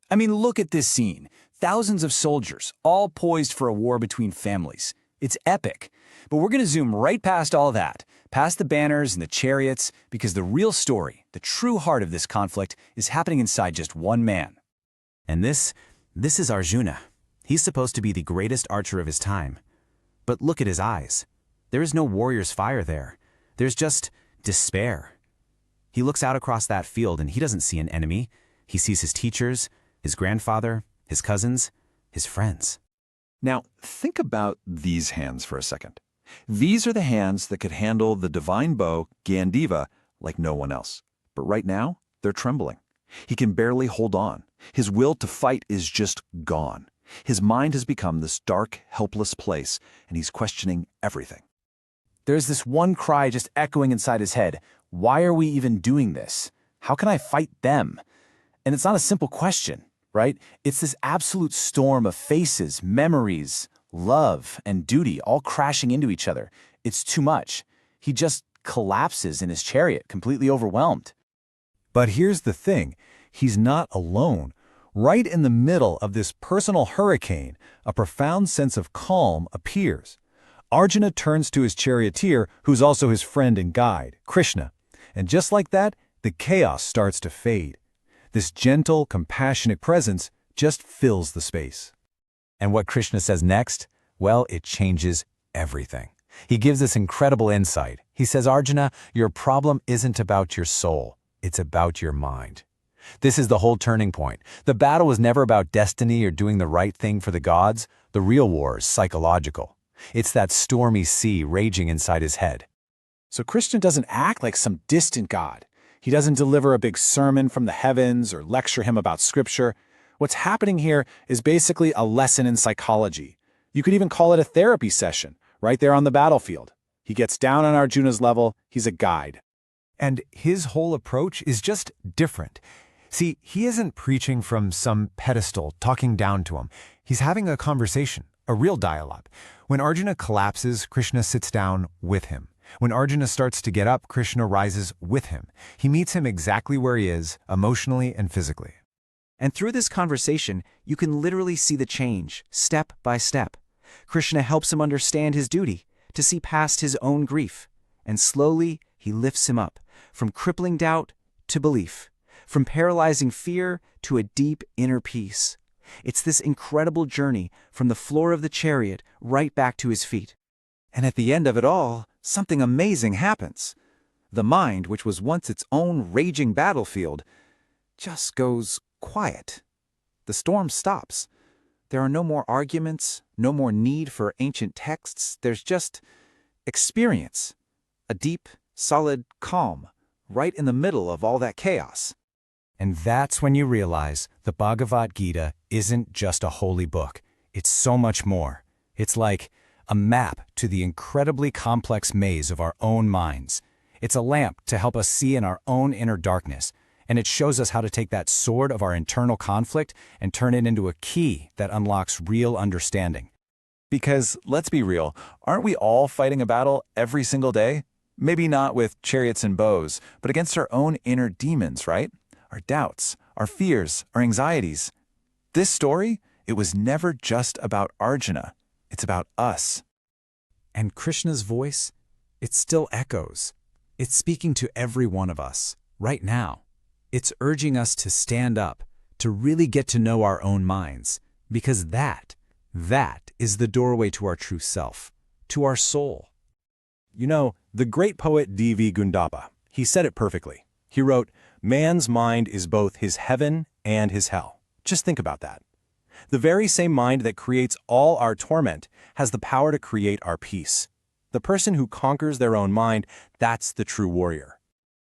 I mean, look at this scene. Thousands of soldiers, all poised for a war between families. It's epic. But we're going to zoom right past all that, past the banners and the chariots, because the real story, the true heart of this conflict, is happening inside just one man. And this is Arjuna. He's supposed to be the greatest archer of his time. But look at his eyes. There is no warrior's fire there. There's just despair. He looks out across that field and he doesn't see an enemy. He sees his teachers, his grandfather, his cousins, his friends. Now, think about these hands for a second. These are the hands that could handle the divine bow, Gandiva, like no one else. But right now, they're trembling. He can barely hold on. His will to fight is just gone. His mind has become this dark, helpless place, and he's questioning everything. There's this one cry just echoing inside his head. Why are we even doing this? How can I fight them? And it's not a simple question, right? It's this absolute storm of faces, memories, love, and duty all crashing into each other. It's too much. He just collapses in his chariot, completely overwhelmed. But here's the thing. He's not alone. Right in the middle of this personal hurricane, a profound sense of calm appears. Arjuna turns to his charioteer, who's also his friend and guide, Krishna. And just like that, the chaos starts to fade. This gentle, compassionate presence just fills the space. And what Krishna says next? Well, it changes everything. He gives this incredible insight. He says, Arjuna, your problem isn't about your soul. It's about your mind. This is the whole turning point. The battle was never about destiny or doing the right thing for the gods. The real war is psychological. It's that stormy sea raging inside his head. So Krishna doesn't act like some distant god. He doesn't deliver a big sermon from the heavens or lecture him about scripture. What's happening here is basically a lesson in psychology. You could even call it a therapy session, right there on the battlefield. He gets down on Arjuna's level. He's a guide. And his whole approach is just different. See, he isn't preaching from some pedestal, talking down to him. He's having a conversation, a real dialogue. When Arjuna collapses, Krishna sits down with him. When Arjuna starts to get up, Krishna rises with him. He meets him exactly where he is, emotionally and physically. And through this conversation, you can literally see the change, step by step. Krishna helps him understand his duty, to see past his own grief. And slowly, he lifts him up, from crippling doubt to belief, from paralyzing fear to a deep inner peace. It's this incredible journey from the floor of the chariot right back to his feet. And at the end of it all, something amazing happens. The mind, which was once its own raging battlefield, just goes quiet. The storm stops. There are no more arguments, no more need for ancient texts. There's just experience, a deep, solid calm, right in the middle of all that chaos. And that's when you realize the Bhagavad Gita isn't just a holy book. It's so much more. It's like a map to the incredibly complex maze of our own minds. It's a lamp to help us see in our own inner darkness, and it shows us how to take that sword of our internal conflict and turn it into a key that unlocks real understanding. Because, let's be real, aren't we all fighting a battle every single day? Maybe not with chariots and bows, but against our own inner demons, right? Our doubts, our fears, our anxieties. This story, it was never just about Arjuna. It's about us. And Krishna's voice, it still echoes. It's speaking to every one of us, right now. It's urging us to stand up, to really get to know our own minds, because that is the doorway to our true self, to our soul. You know, the great poet D.V. Gundappa, he said it perfectly. He wrote, "Man's mind is both his heaven and his hell." Just think about that. The very same mind that creates all our torment has the power to create our peace. The person who conquers their own mind, that's the true warrior.